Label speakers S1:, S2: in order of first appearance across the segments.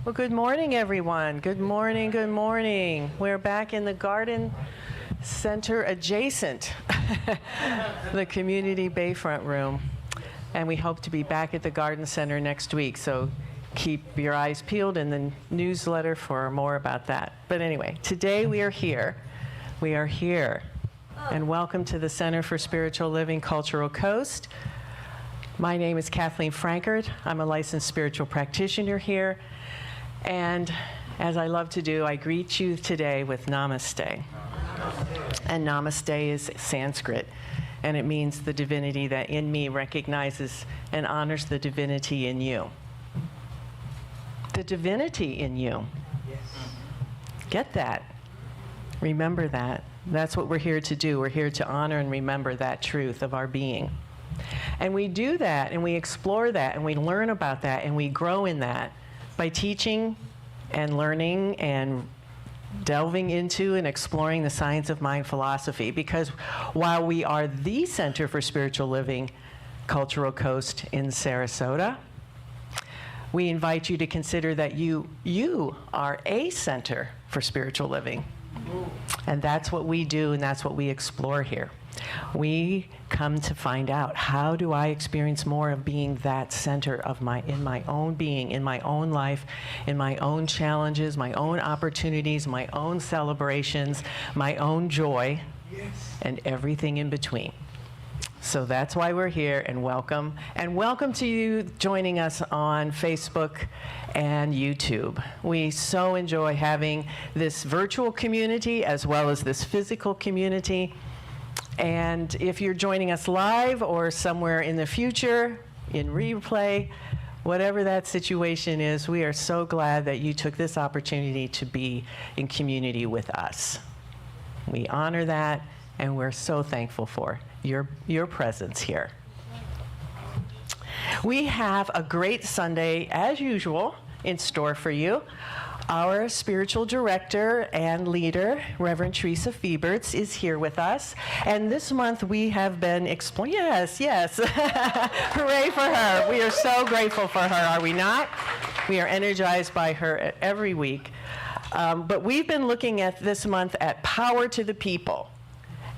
S1: Well, good morning, everyone. Good morning, good morning. We're back in the Garden Center adjacent, the Community Bayfront Room. And we hope to be back at the Garden Center next week, so keep your eyes peeled in the newsletter for more about that. But anyway, today we are here. We are here. And welcome to the Center for Spiritual Living Cultural Coast. My name is Kathleen Frankert. I'm a licensed spiritual practitioner here. And as I love to do, I greet you today with Namaste. And Namaste is Sanskrit, and it means the divinity that in me recognizes and honors the divinity in you. The divinity in you. Yes. Get that. Remember that. That's what we're here to do. We're here to honor and remember that truth of our being. And we do that, and we explore that, and we learn about that, and we grow in that by teaching and learning and delving into and exploring the science of mind philosophy. Because while we are the Center for Spiritual Living Cultural Coast in Sarasota, we invite you to consider that you are a center for spiritual living. And that's what we do, and that's what we explore here. We come to find out, how do I experience more of being that center of in my own being, in my own life, in my own challenges, my own opportunities, my own celebrations, my own joy, and everything in between. So that's why we're here, and welcome. And welcome to you joining us on Facebook and YouTube. We so enjoy having this virtual community as well as this physical community. And if you're joining us live or somewhere in the future, in replay, whatever that situation is, we are so glad that you took this opportunity to be in community with us. We honor that, and we're so thankful for your presence here. We have a great Sunday, as usual, in store for you. Our spiritual director and leader, Reverend Theresa, is here with us. And this month we have been exploring, yes, hooray for her. We are so grateful for her, are we not? We are energized by her every week. But we've been looking at this month at power to the people.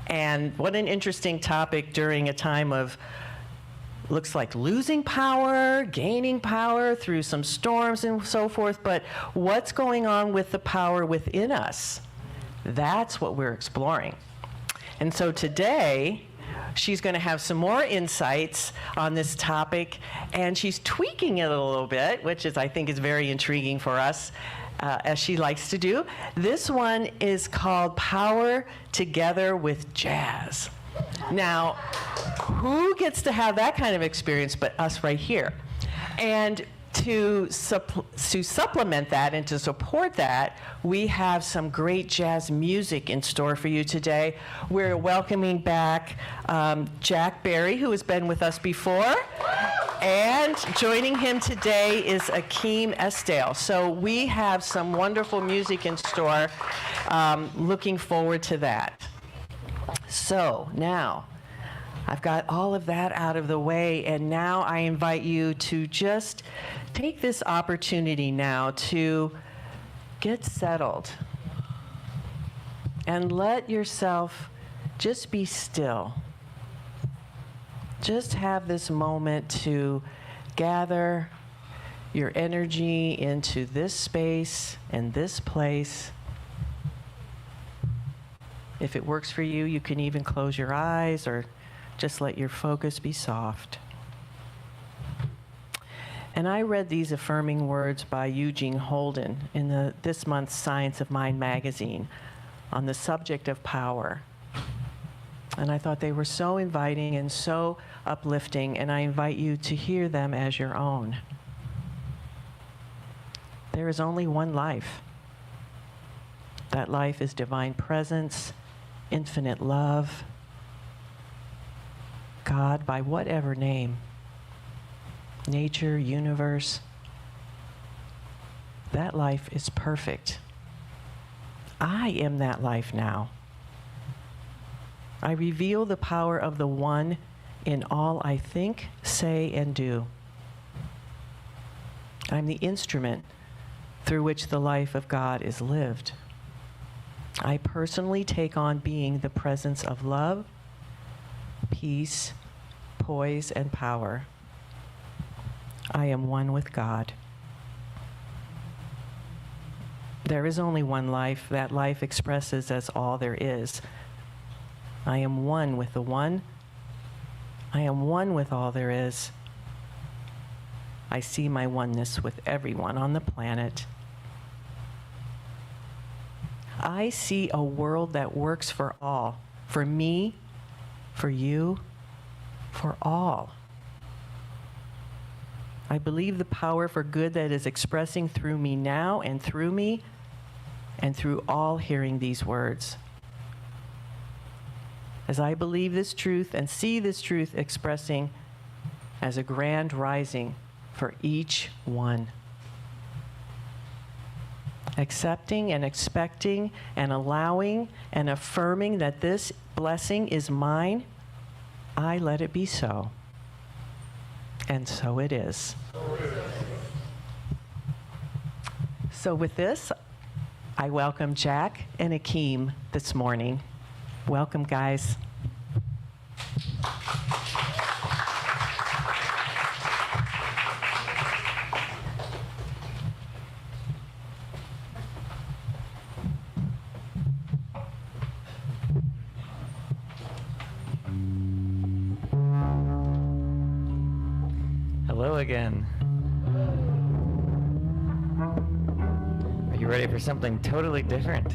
S1: And what an interesting topic during a time of, looks like losing power, gaining power through some storms and so forth, but what's going on with the power within us? That's what we're exploring. And so today, she's going to have some more insights on this topic, and she's tweaking it a little bit, which I think is very intriguing for us, as she likes to do. This one is called Power Together with Jazz. Now, who gets to have that kind of experience but us right here? And to supplement that and to support that, we have some great jazz music in store for you today. We're welcoming back Jack Berry, who has been with us before. And joining him today is Akeem Estelle. So we have some wonderful music in store. Looking forward to that. So now, I've got all of that out of the way, and now I invite you to just take this opportunity now to get settled and let yourself just be still. Just have this moment to gather your energy into this space and this place. If it works for you, you can even close your eyes or just let your focus be soft. And I read these affirming words by Eugene Holden in this month's Science of Mind magazine on the subject of power. And I thought they were so inviting and so uplifting, and I invite you to hear them as your own. There is only one life. That life is divine presence, infinite love, God by whatever name, nature, universe. That life is perfect. I am that life now. I reveal the power of the One in all I think, say, and do. I'm the instrument through which the life of God is lived. I personally take on being the presence of love, peace, poise, and power. I am one with God. There is only one life. That life expresses as all there is. I am one with the one. I am one with all there is. I see my oneness with everyone on the planet. I see a world that works for all, for me, for you, for all. I believe the power for good that is expressing through me now and through all hearing these words. As I believe this truth and see this truth expressing as a grand rising for each one. Accepting and expecting and allowing and affirming that this blessing is mine, I let it be so. And so it is. So with this, I welcome Jack and Akeem this morning. Welcome, guys.
S2: Hello again. Are you ready for something totally different?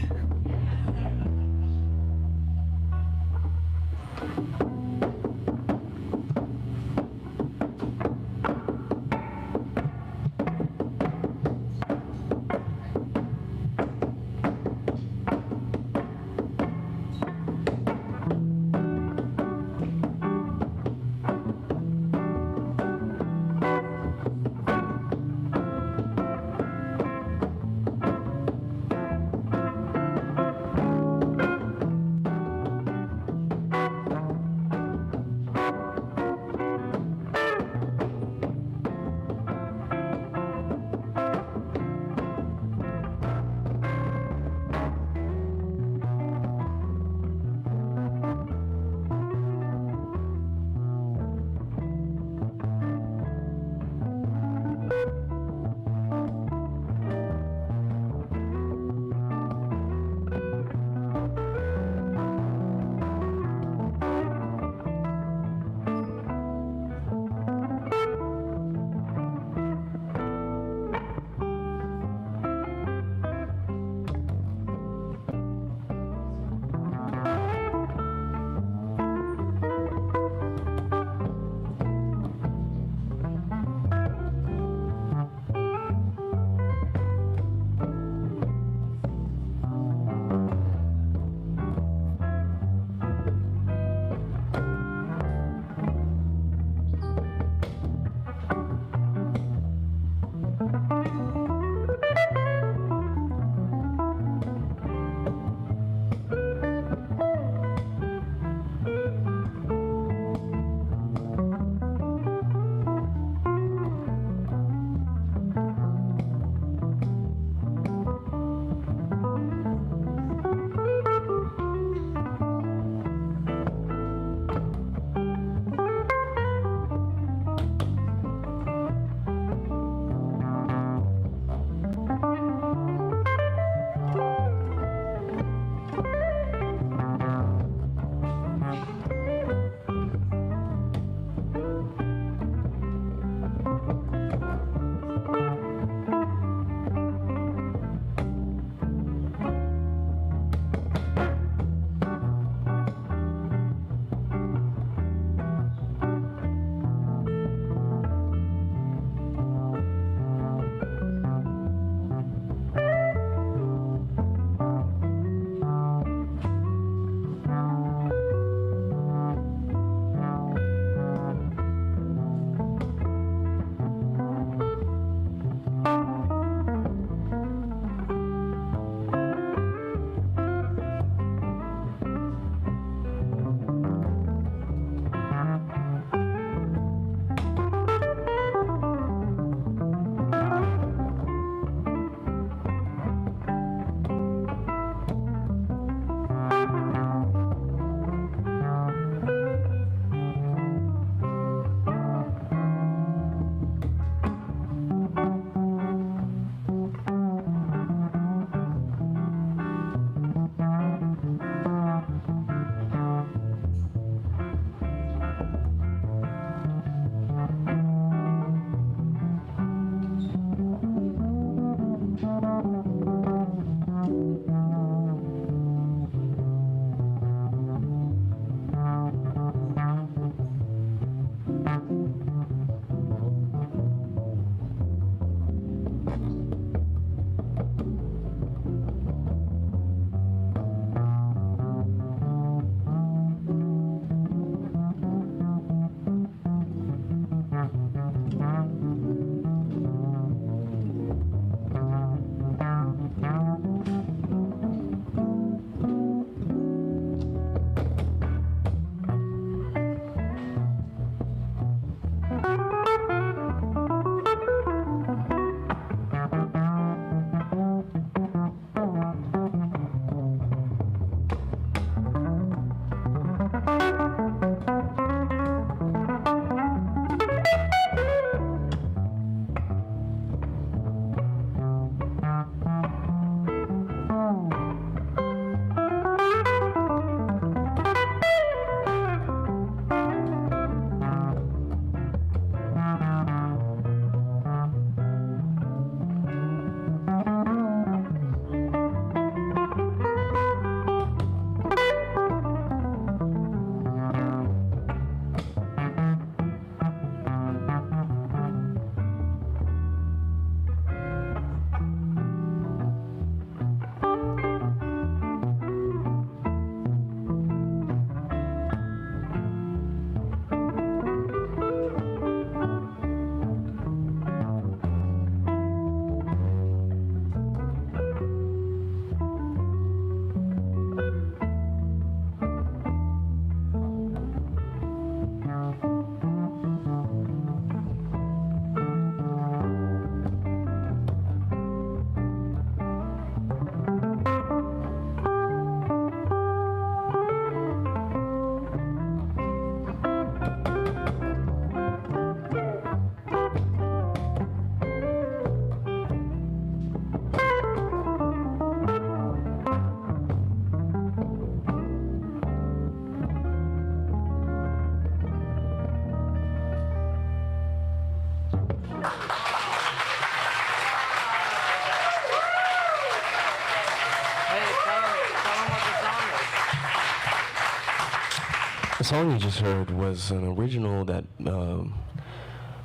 S3: The song you just heard was an original that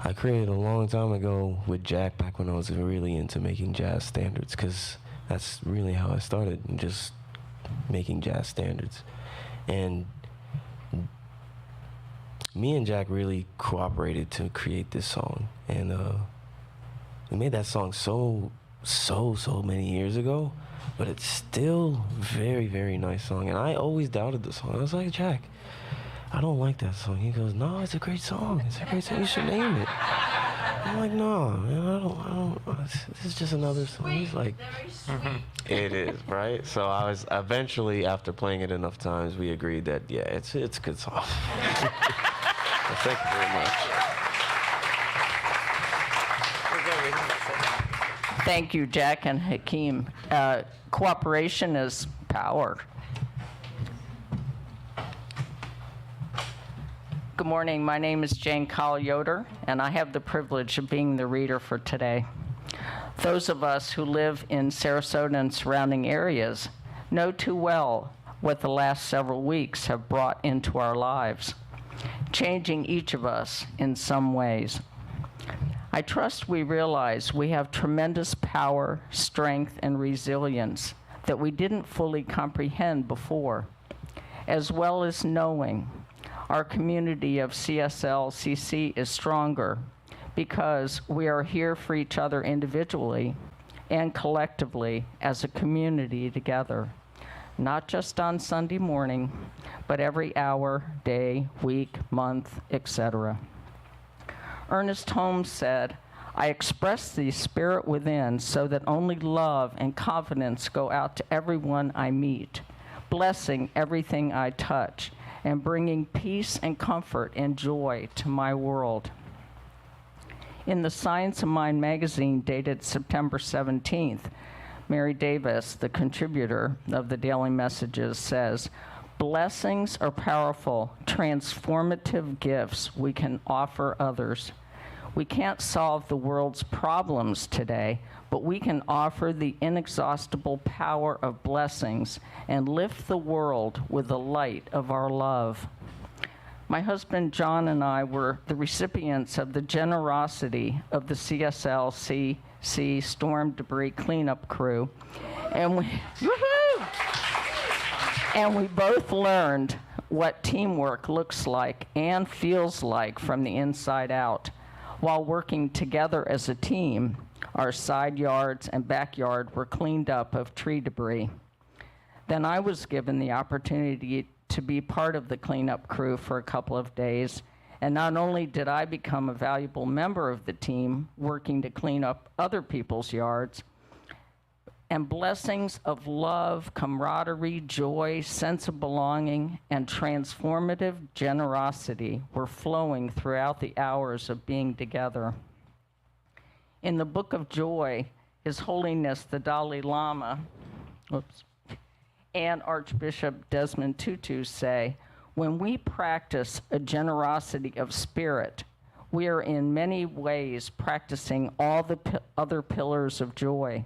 S3: I created a long time ago with Jack back when I was really into making jazz standards, because that's really how I started, just making jazz standards. And me and Jack really cooperated to create this song, and we made that song so many years ago, but it's still very, very nice song. And I always doubted the song. I was like, Jack, I don't like that song. He goes, no, it's a great song. It's a great song. You should name it. I'm like, no, man, I don't. This is just another song. He's like, it is, right? So I was eventually, after playing it enough times, we agreed that, yeah, it's a good song. Well, thank you very much.
S4: Thank you, Jack and Hakeem. Cooperation is power. Good morning. My name is Jane Kyle-Yoder, and I have the privilege of being the reader for today. Those of us who live in Sarasota and surrounding areas know too well what the last several weeks have brought into our lives, changing each of us in some ways. I trust we realize we have tremendous power, strength, and resilience that we didn't fully comprehend before, as well as knowing our community of CSLCC is stronger because we are here for each other individually and collectively as a community together, not just on Sunday morning, but every hour, day, week, month, etc. Ernest Holmes said, I express the spirit within so that only love and confidence go out to everyone I meet, blessing everything I touch, and bringing peace and comfort and joy to my world. In the Science of Mind magazine dated September 17th, Mary Davis, the contributor of the Daily Messages, says, blessings are powerful, transformative gifts we can offer others. We can't solve the world's problems today, but we can offer the inexhaustible power of blessings and lift the world with the light of our love. My husband John and I were the recipients of the generosity of the CSLCC storm debris cleanup crew, and we both learned what teamwork looks like and feels like from the inside out. While working together as a team, our side yards and backyard were cleaned up of tree debris. Then I was given the opportunity to be part of the cleanup crew for a couple of days, and not only did I become a valuable member of the team working to clean up other people's yards, and blessings of love, camaraderie, joy, sense of belonging, and transformative generosity were flowing throughout the hours of being together. In the Book of Joy, His Holiness the Dalai Lama and Archbishop Desmond Tutu say, when we practice a generosity of spirit, we are in many ways practicing all the other pillars of joy.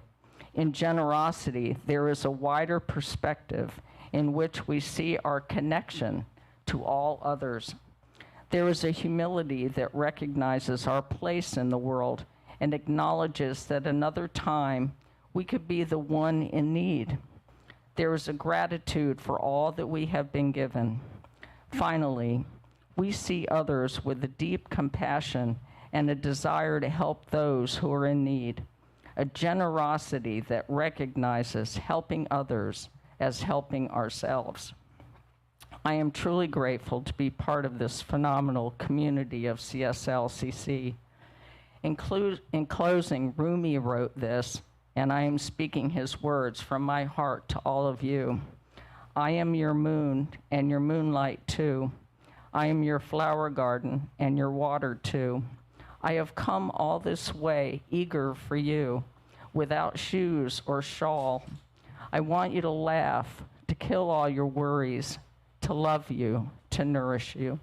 S4: In generosity, there is a wider perspective in which we see our connection to all others. There is a humility that recognizes our place in the world and acknowledges that another time we could be the one in need. There is a gratitude for all that we have been given. Finally, we see others with a deep compassion and a desire to help those who are in need. A generosity that recognizes helping others as helping ourselves. I am truly grateful to be part of this phenomenal community of CSLCC. In closing, Rumi wrote this, and I am speaking his words from my heart to all of you. I am your moon and your moonlight too. I am your flower garden and your water too. I have come all this way, eager for you, without shoes or shawl. I want you to laugh, to kill all your worries, to love you, to nourish you.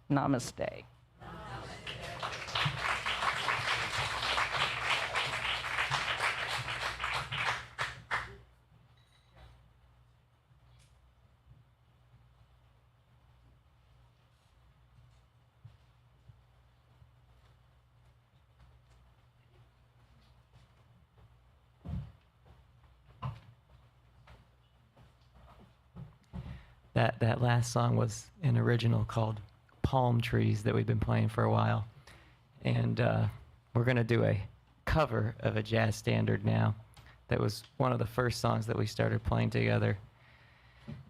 S4: Namaste.
S2: That last song was an original called Palm Trees that we've been playing for a while. And we're going to do a cover of a jazz standard now. That was one of the first songs that we started playing together.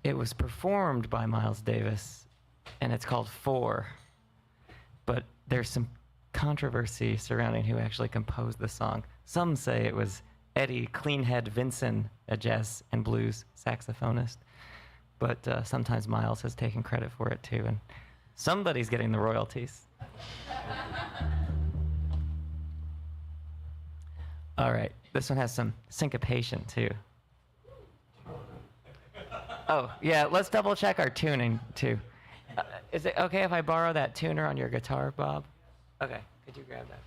S2: It was performed by Miles Davis, and it's called Four. But there's some controversy surrounding who actually composed the song. Some say it was Eddie Cleanhead Vinson, a jazz and blues saxophonist. But sometimes Miles has taken credit for it too, and somebody's getting the royalties. All right, this one has some syncopation too. Oh, yeah, let's double check our tuning too. Is it okay if I borrow that tuner on your guitar, Bob? Okay, could you grab that?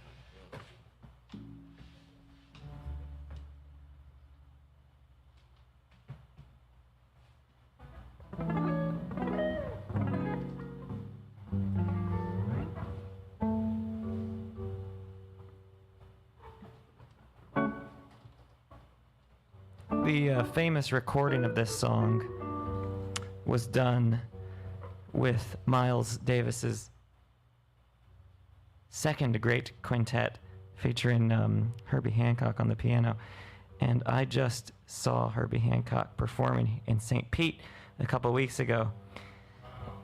S2: The famous recording of this song was done with Miles Davis's second great quintet featuring Herbie Hancock on the piano. And I just saw Herbie Hancock performing in St. Pete a couple weeks ago,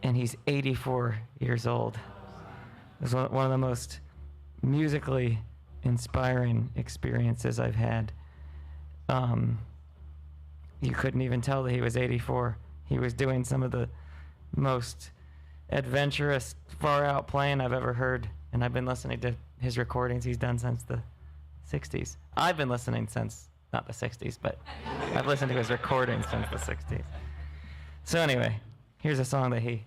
S2: and he's 84 years old. It was one of the most musically inspiring experiences I've had. You couldn't even tell that he was 84. He was doing some of the most adventurous, far-out playing I've ever heard, and I've been listening to his recordings he's done since the 60s. I've been listening since, not the 60s, but I've listened to his recordings since the 60s. So anyway, here's a song that he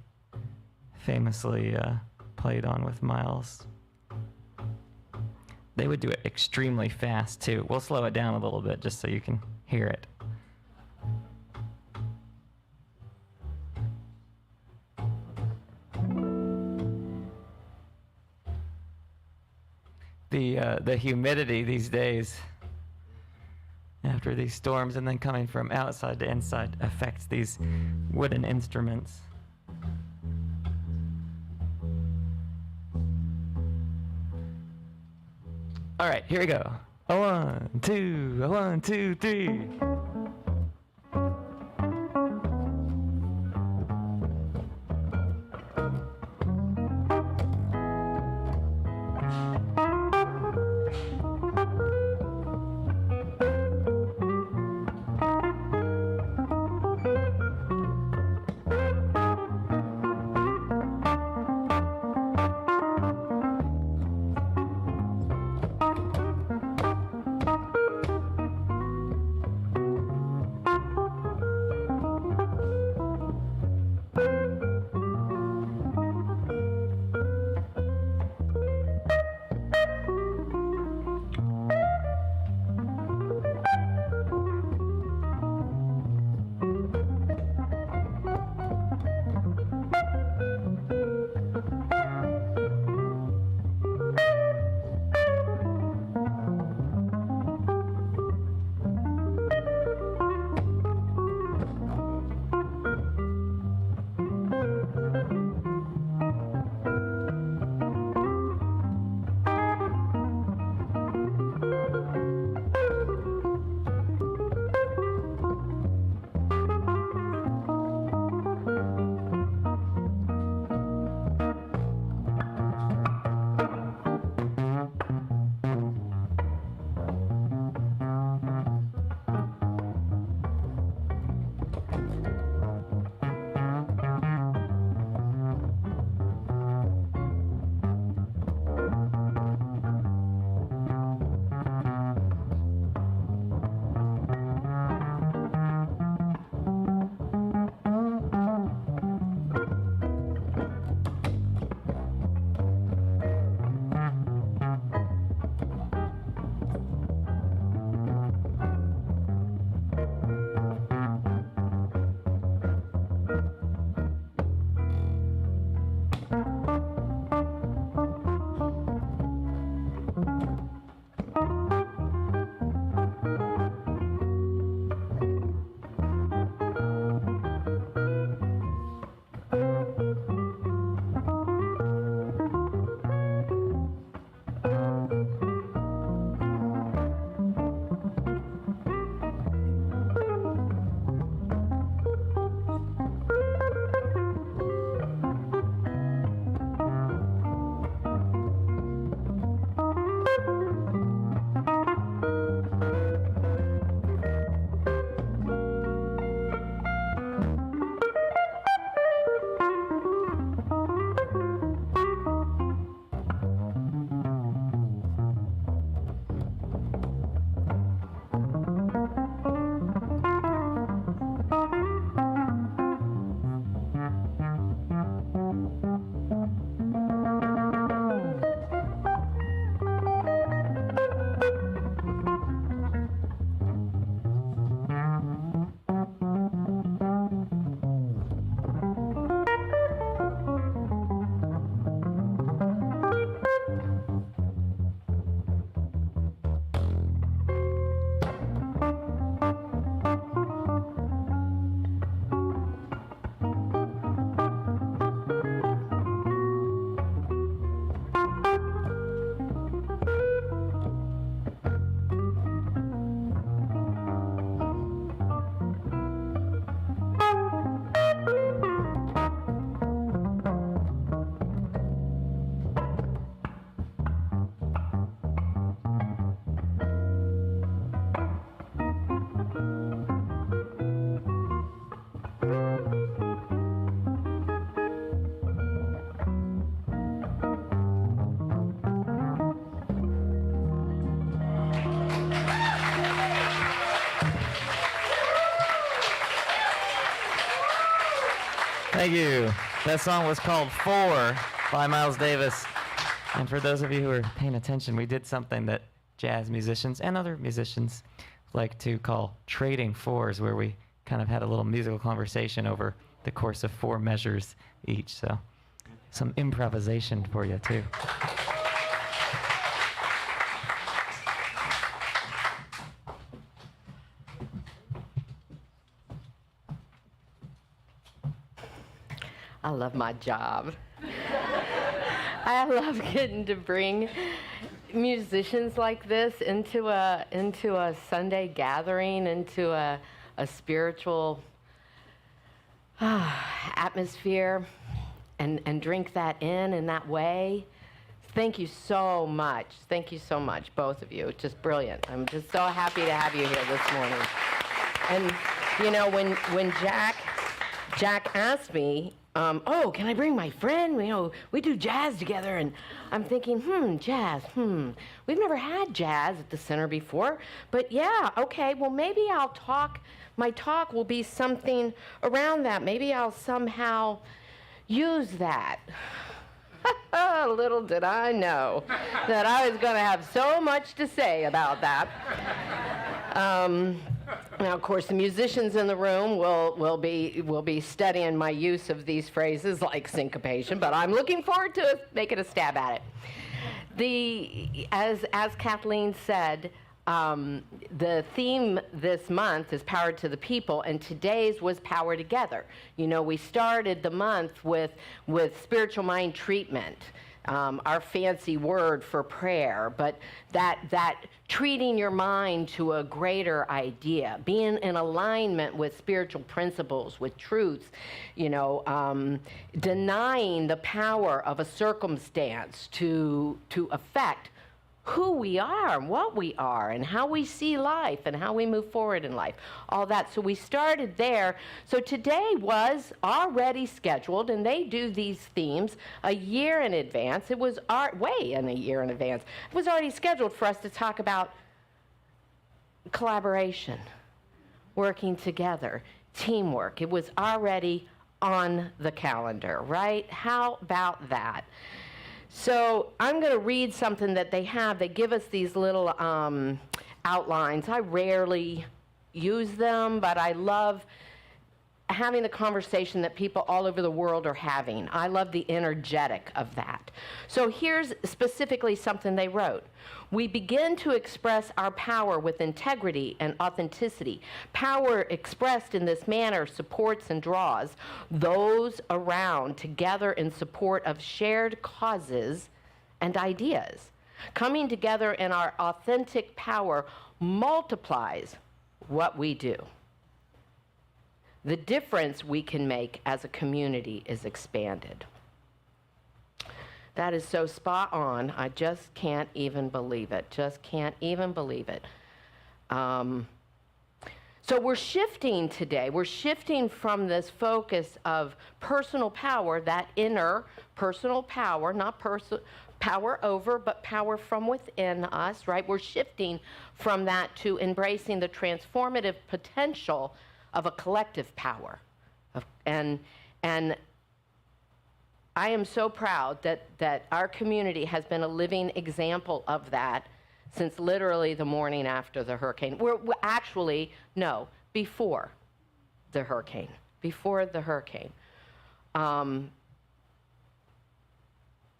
S2: famously played on with Miles. They would do it extremely fast, too. We'll slow it down a little bit just so you can hear it. The humidity these days, after these storms and then coming from outside to inside, affects these wooden instruments. All right, here we go. A 1, 2, a 1, 2, 3. Thank you. That song was called Four by Miles Davis. And for those of you who are paying attention, we did something that jazz musicians and other musicians like to call trading fours, where we kind of had a little musical conversation over the course of 4 measures each. So some improvisation for you, too.
S5: I love my job. I love getting to bring musicians like this into a Sunday gathering, into a spiritual atmosphere, and drink that in that way. Thank you so much. Thank you so much, both of you. It's just brilliant. I'm just so happy to have you here this morning. And you know, when Jack asked me, oh, can I bring my friend? You know, we do jazz together, and I'm thinking, jazz, We've never had jazz at the center before, but yeah, okay, well, maybe my talk will be something around that. Maybe I'll somehow use that. Little did I know that I was going to have so much to say about that. Now, of course, the musicians in the room will be studying my use of these phrases like syncopation, but I'm looking forward to making a stab at it. As Kathleen said, the theme this month is Power to the People, and today's was Power Together. You know, we started the month with spiritual mind treatment, our fancy word for prayer, but that treating your mind to a greater idea, being in alignment with spiritual principles, with truths, you know, denying the power of a circumstance to affect who we are and what we are and how we see life and how we move forward in life, all that. So we started there. So today was already scheduled, and they do these themes a year in advance. It was way in a year in advance. It was already scheduled for us to talk about collaboration, working together, teamwork. It was already on the calendar, right? How about that? So I'm going to read something that they have. They give us these little outlines. I rarely use them, but I love having the conversation that people all over the world are having. I love the energetic of that. So here's specifically something they wrote. We begin to express our power with integrity and authenticity. Power expressed in this manner supports and draws those around together in support of shared causes and ideas. Coming together in our authentic power multiplies what we do. The difference we can make as a community is expanded. That is so spot on. I just can't even believe it. Just can't even believe it. So we're shifting today. We're shifting from this focus of personal power, that inner personal power, not power over, but power from within us, right? We're shifting from that to embracing the transformative potential of a collective power. And I am so proud that our community has been a living example of that since literally the morning after the hurricane. We're actually, no, before the hurricane. Before the hurricane. And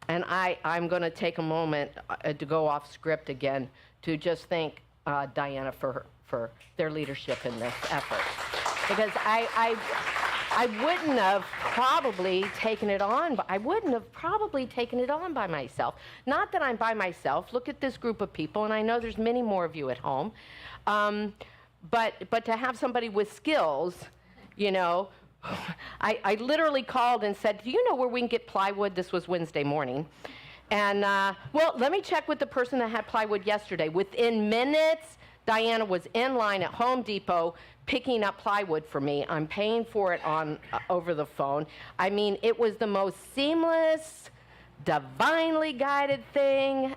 S5: I'm going to take a moment to go off script again to just thank Diana for their leadership in this effort. Because I wouldn't have probably taken it on, but I wouldn't have probably taken it on by myself. Not that I'm by myself. Look at this group of people, and I know there's many more of you at home. But to have somebody with skills, you know, I literally called and said, do you know where we can get plywood? This was Wednesday morning. And, well, let me check with the person that had plywood yesterday. Within minutes, Diana was in line at Home Depot picking up plywood for me. I'm paying for it on over the phone. I mean, it was the most seamless, divinely guided thing.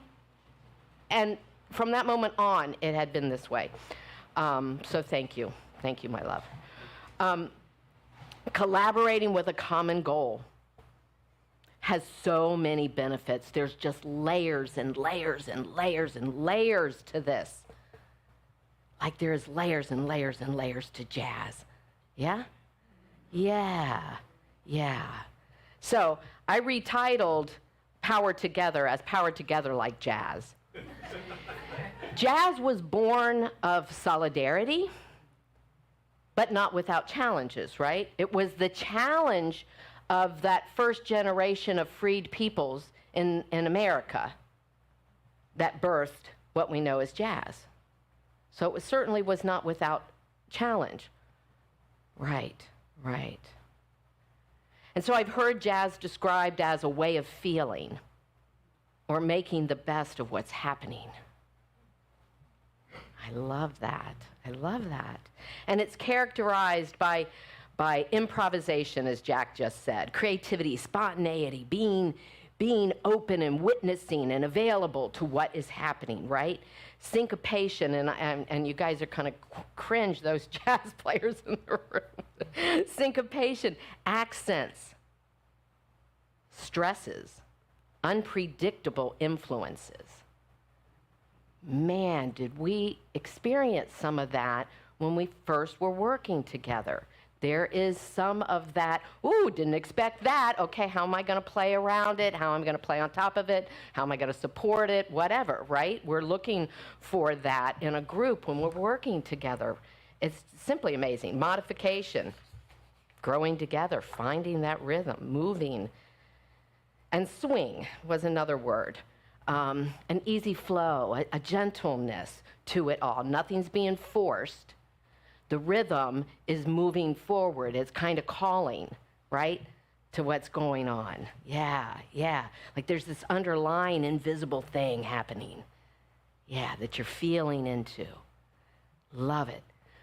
S5: And from that moment on, it had been this way. So thank you. Thank you, my love. Collaborating with a common goal has so many benefits. There's just layers and layers and layers and layers to this. Like there's layers and layers and layers to jazz. Yeah? Yeah. So I retitled Power Together as Power Together Like Jazz. Jazz was born of solidarity, but not without challenges, right? It was the challenge of that first generation of freed peoples in America that birthed what we know as jazz. So it certainly was not without challenge. Right. And so I've heard jazz described as a way of feeling or making the best of what's happening. I love that. And it's characterized by improvisation, as Jack just said, creativity, spontaneity, being open and witnessing and available to what is happening, right? Syncopation, and you guys are kind of cringe, those jazz players in the room. Syncopation, accents, stresses, unpredictable influences. Man, did we experience some of that when we first were working together. There is some of that, ooh, didn't expect that. Okay, how am I going to play around it? How am I going to play on top of it? How am I going to support it? Whatever, right? We're looking for that in a group when we're working together. It's simply amazing. Modification, growing together, finding that rhythm, moving. And swing was another word. An easy flow, a gentleness to it all. Nothing's being forced. The rhythm is moving forward. It's kind of calling, right, to what's going on. Yeah. Like there's this underlying invisible thing happening. Yeah, that you're feeling into. Love it.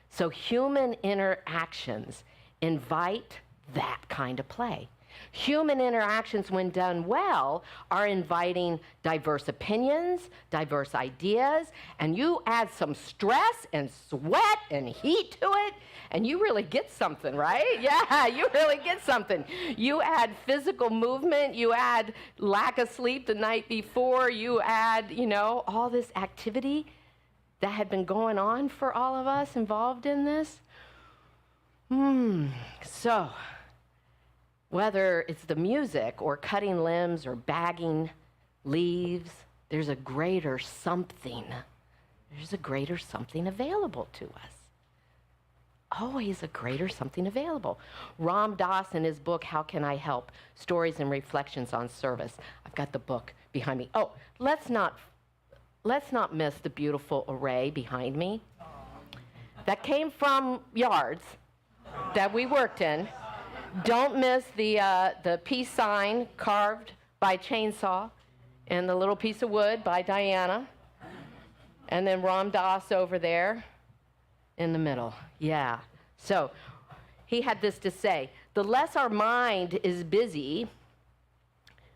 S5: So human interactions invite that kind of play. Human interactions, when done well, are inviting diverse opinions, diverse ideas, and you add some stress and sweat and heat to it, and you really get something, right? Yeah, you really get something. You add physical movement, you add lack of sleep the night before, you add, all this activity that had been going on for all of us involved in this. So, whether it's the music or cutting limbs or bagging leaves, there's a greater something. There's a greater something available to us. Always a greater something available. Ram Dass, in his book, How Can I Help? Stories and Reflections on Service. I've got the book behind me. Oh, let's not miss the beautiful array behind me. That came from yards that we worked in. Don't miss the peace sign carved by chainsaw and the little piece of wood by Diana. And then Ram Dass over there in the middle. Yeah. So he had this to say, the less our mind is busy,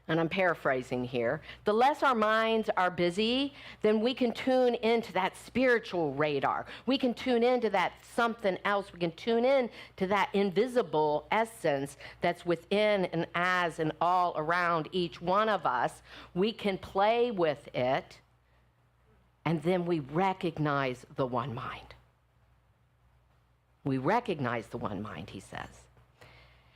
S5: and I'm paraphrasing here, the less our minds are busy, then we can tune into that spiritual radar. We can tune into that something else. We can tune in to that invisible essence that's within and as and all around each one of us. We can play with it, and then we recognize the one mind. We recognize the one mind, he says.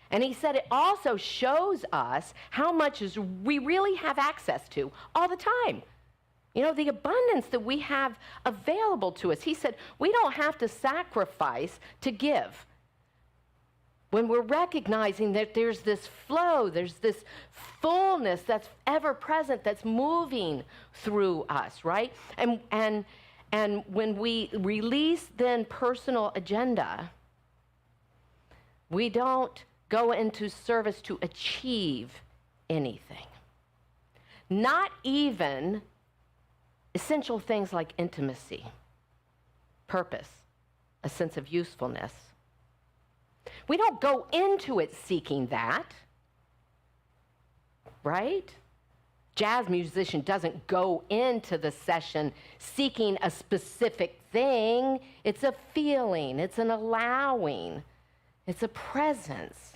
S5: And he said it also shows us how much we really have access to all the time. The abundance that we have available to us. He said we don't have to sacrifice to give. When we're recognizing that there's this flow, there's this fullness that's ever present, that's moving through us, right? And when we release then personal agenda, we don't go into service to achieve anything. Not even essential things like intimacy, purpose, a sense of usefulness. We don't go into it seeking that, right? Jazz musician doesn't go into the session seeking a specific thing. It's a feeling, it's an allowing. It's a presence,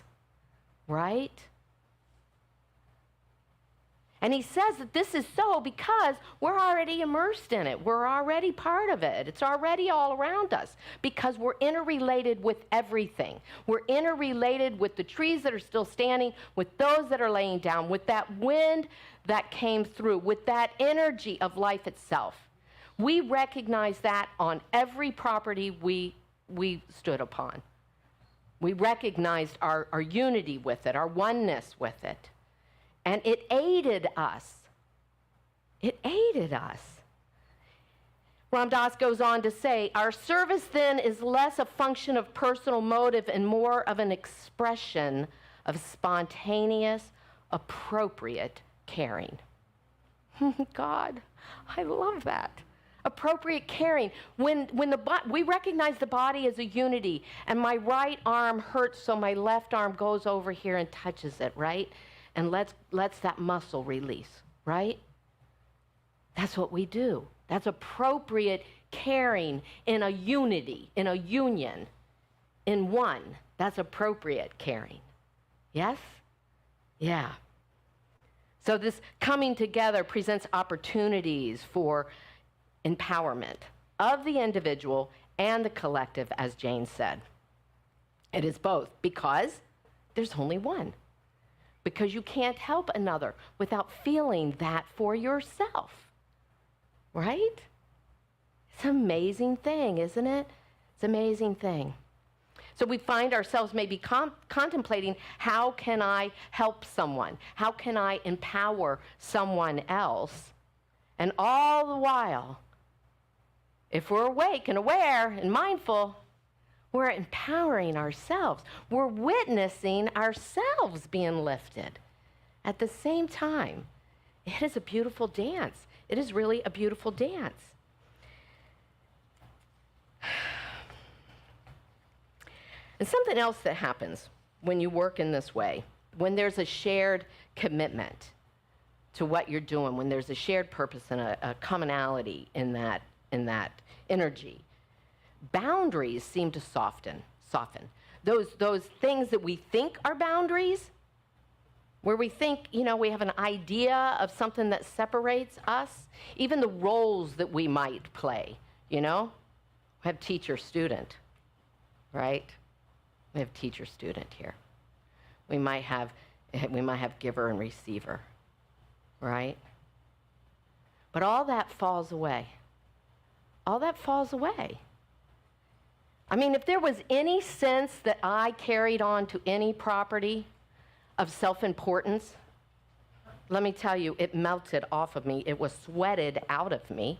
S5: right? And he says that this is so because we're already immersed in it. We're already part of it. It's already all around us because we're interrelated with everything. We're interrelated with the trees that are still standing, with those that are laying down, with that wind that came through, with that energy of life itself. We recognize that on every property we stood upon. We recognized our unity with it, our oneness with it. And it aided us. It aided us. Ram Dass goes on to say, our service then is less a function of personal motive and more of an expression of spontaneous, appropriate caring. God, I love that. Appropriate caring. When we recognize the body as a unity, and my right arm hurts, so my left arm goes over here and touches it, right? And lets that muscle release, right? That's what we do. That's appropriate caring in a unity, in a union, in one. That's appropriate caring. Yes? Yeah. So this coming together presents opportunities for empowerment of the individual and the collective, as Jane said. It is both because there's only one. Because you can't help another without feeling that for yourself, right? It's an amazing thing, isn't it? It's an amazing thing. So we find ourselves maybe contemplating, how can I help someone? How can I empower someone else? And all the while, if we're awake and aware and mindful, we're empowering ourselves. We're witnessing ourselves being lifted at the same time. It is a beautiful dance. It is really a beautiful dance. And something else that happens when you work in this way, when there's a shared commitment to what you're doing, when there's a shared purpose and a commonality in that energy, boundaries seem to soften. Those things that we think are boundaries, where we think, we have an idea of something that separates us, even the roles that we might play, We have teacher-student, right? We have teacher-student here. We might have giver and receiver, right? But all that falls away. All that falls away. I mean, if there was any sense that I carried on to any property of self-importance, let me tell you, it melted off of me. It was sweated out of me,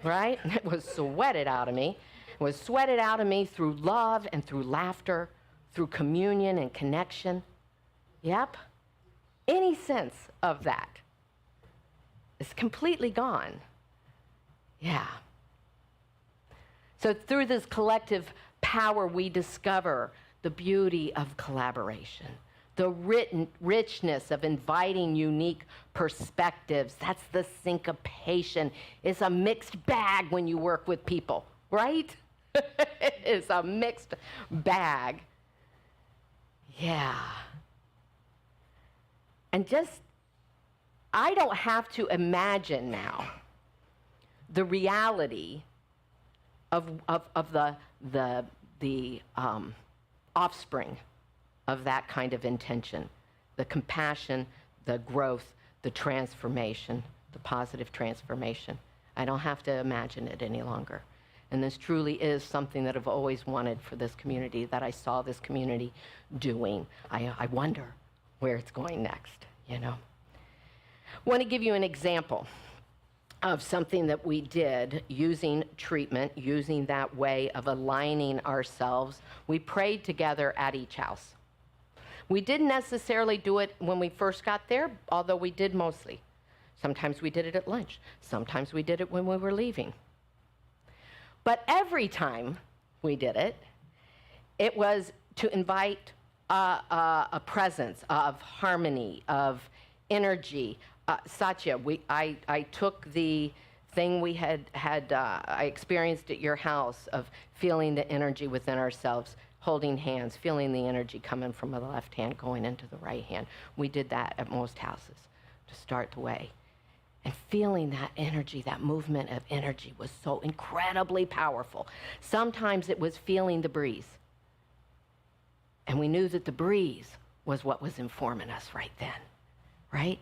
S5: right? It was sweated out of me. It was sweated out of me through love and through laughter, through communion and connection. Yep. Any sense of that is completely gone. Yeah. So through this collective power, we discover the beauty of collaboration, the richness of inviting unique perspectives. That's the syncopation. It's a mixed bag when you work with people, right? It's a mixed bag. Yeah. And I don't have to imagine now the reality of the offspring of that kind of intention, the compassion, the growth, the transformation, the positive transformation. I don't have to imagine it any longer. And this truly is something that I've always wanted for this community, that I saw this community doing. I wonder where it's going next, I want to give you an example of something that we did using treatment, using that way of aligning ourselves. We prayed together at each house. We didn't necessarily do it when we first got there, although we did mostly. Sometimes we did it at lunch. Sometimes we did it when we were leaving. But every time we did it, it was to invite a presence of harmony, of energy. Satya, I took the thing we I experienced at your house of feeling the energy within ourselves, holding hands, feeling the energy coming from the left hand going into the right hand. We did that at most houses to start the way. And feeling that energy, that movement of energy was so incredibly powerful. Sometimes it was feeling the breeze. And we knew that the breeze was what was informing us right then, right?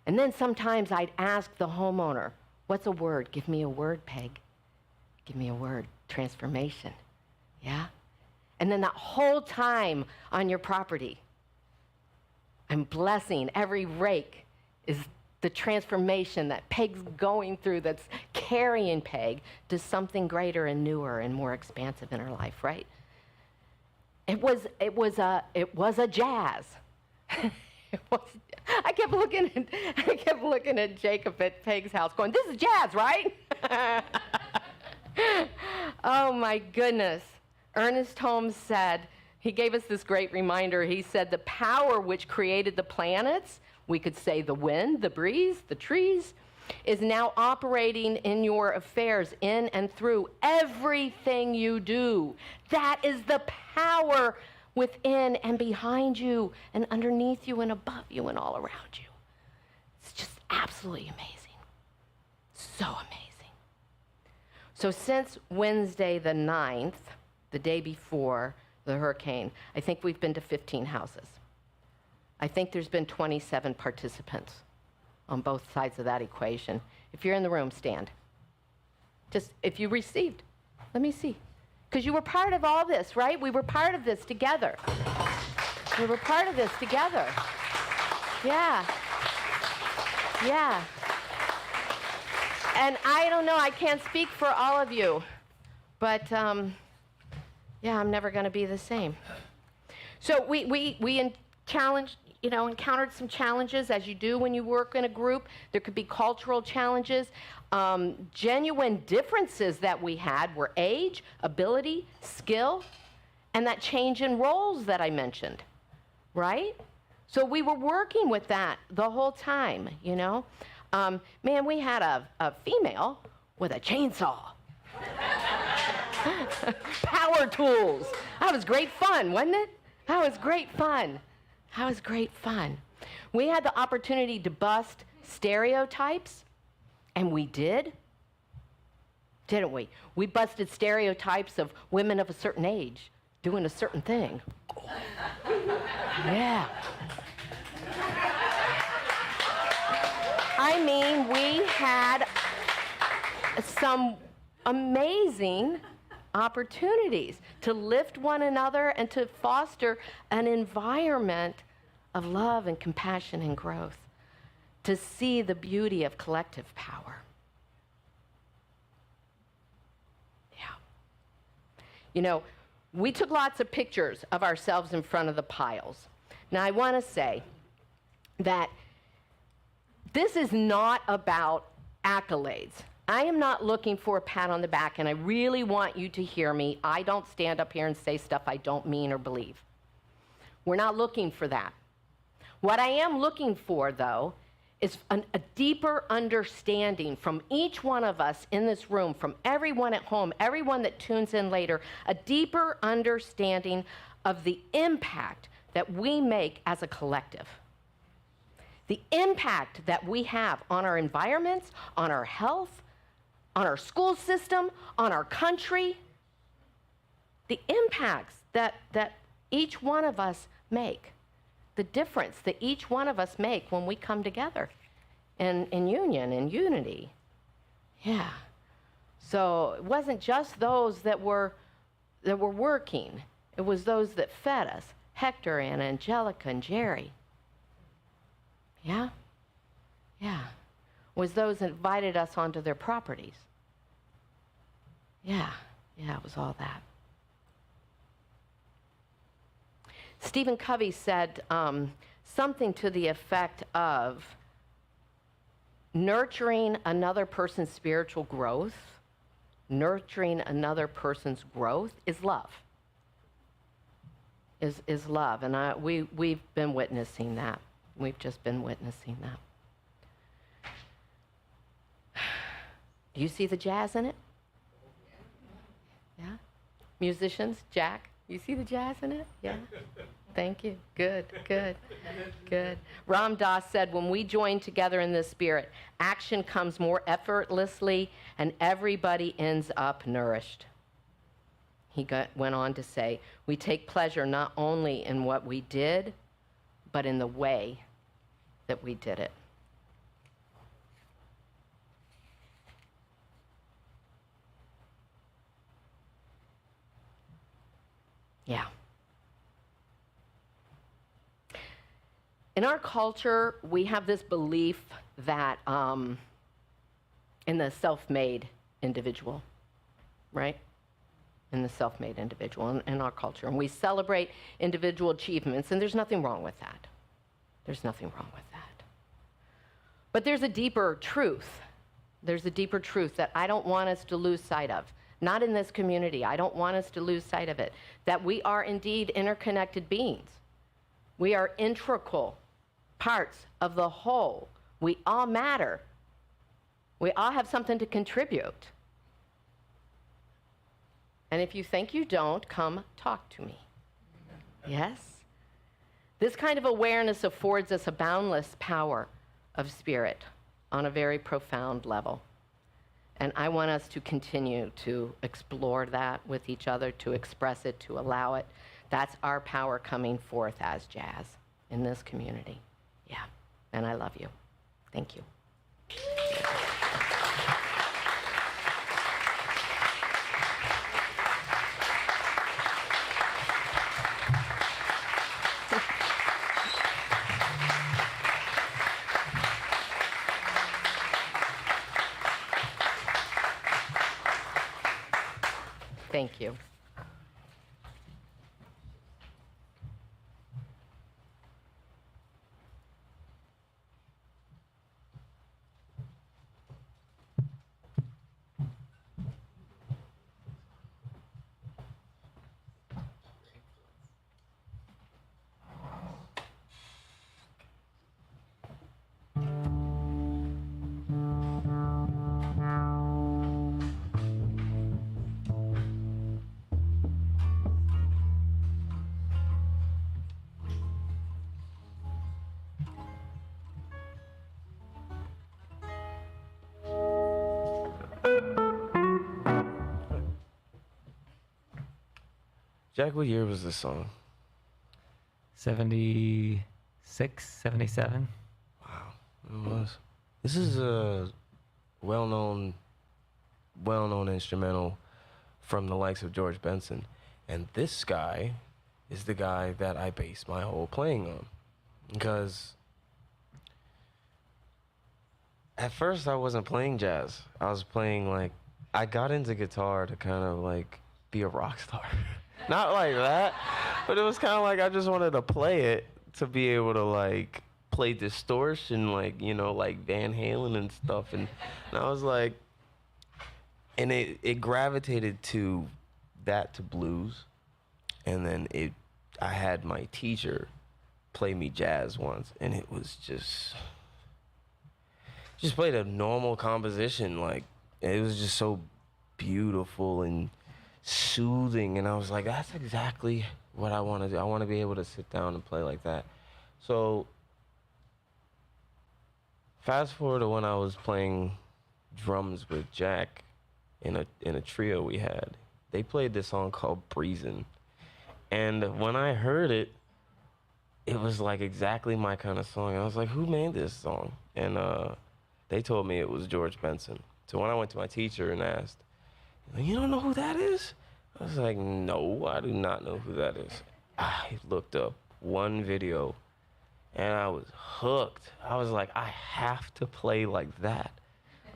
S5: And then sometimes I'd ask the homeowner, what's a word? Give me a word, Peg. Give me a word. Transformation. Yeah? And then that whole time on your property, I'm blessing every rake is the transformation that Peg's going through that's carrying Peg to something greater and newer and more expansive in her life, right? It was a jazz. I kept looking at Jacob at Peg's house going, this is jazz, right? Oh my goodness. Ernest Holmes said, he gave us this great reminder. He said, the power which created the planets, we could say the wind, the breeze, the trees, is now operating in your affairs, in and through everything you do. That is the power within and behind you and underneath you and above you and all around you. It's just absolutely amazing. So amazing. So since Wednesday the 9th, the day before the hurricane, I think we've been to 15 houses. I think there's been 27 participants on both sides of that equation. If you're in the room, stand. Just if you received, let me see. Because you were part of all this, right? We were part of this together. We were part of this together. Yeah. Yeah. And I don't know, I can't speak for all of you, but yeah, I'm never going to be the same. So we encountered some challenges, as you do when you work in a group. There could be cultural challenges. Genuine differences that we had were age, ability, skill, and that change in roles that I mentioned, right? So we were working with that the whole time, you know. Man, we had a female with a chainsaw. Power tools. That was great fun, wasn't it? That was great fun. That was great fun. We had the opportunity to bust stereotypes, and we did, didn't we? We busted stereotypes of women of a certain age doing a certain thing. Yeah. I mean, we had some amazing opportunities to lift one another and to foster an environment of love and compassion and growth, to see the beauty of collective power. Yeah. You know, we took lots of pictures of ourselves in front of the piles. Now, I want to say that this is not about accolades. I am not looking for a pat on the back, and I really want you to hear me. I don't stand up here and say stuff I don't mean or believe. We're not looking for that. What I am looking for, though, is a deeper understanding from each one of us in this room, from everyone at home, everyone that tunes in later, a deeper understanding of the impact that we make as a collective. The impact that we have on our environments, on our health, on our school system, on our country, the impacts that each one of us make, the difference that each one of us make when we come together in union, in unity. Yeah. So it wasn't just those that were working. It was those that fed us, Hector and Angelica and Jerry. Yeah? Yeah. It was those that invited us onto their properties. Yeah. Yeah, it was all that. Stephen Covey said something to the effect of nurturing another person's spiritual growth, nurturing another person's growth is love. Is love. And we've been witnessing that. We've just been witnessing that. Do you see the jazz in it? Yeah? Musicians, Jack, you see the jazz in it? Yeah? Thank you. Good, good, good. Ram Dass said, when we join together in the spirit, action comes more effortlessly and everybody ends up nourished. He went on to say, we take pleasure not only in what we did, but in the way that we did it. Yeah. In our culture, we have this belief that in the self-made individual, right? In the self-made individual in our culture. And we celebrate individual achievements, and there's nothing wrong with that. There's nothing wrong with that. But there's a deeper truth. There's a deeper truth that I don't want us to lose sight of. Not in this community. I don't want us to lose sight of it. That we are indeed interconnected beings. We are integral parts of the whole. We all matter. We all have something to contribute. And if you think you don't, come talk to me. Yes? This kind of awareness affords us a boundless power of spirit on a very profound level. And I want us to continue to explore that with each other, to express it, to allow it. That's our power coming forth as jazz in this community. Yeah, and I love you. Thank you. Thank you.
S3: Jack, what year was this song?
S2: 76, 77.
S3: Wow, it was. This is a well-known instrumental from the likes of George Benson. And this guy is the guy that I base my whole playing on. Because at first I wasn't playing jazz. I was playing I got into guitar to kind of be a rock star. Not like that, but it was kind of I just wanted to play it to be able to play distortion, like Van Halen and stuff. And I was and it gravitated to that, to blues. And then I had my teacher play me jazz once, and it was just played a normal composition. It was just so beautiful and soothing, and I was like, that's exactly what I want to do. I want to be able to sit down and play like that. So fast forward to when I was playing drums with Jack in a trio we had. They played this song called Breezin'. And when I heard it, it was exactly my kind of song. I was like, who made this song? And they told me it was George Benson. So when I went to my teacher and asked, you don't know who that is? I was like, no, I do not know who that is. I looked up one video and I was hooked. I was like, I have to play like that.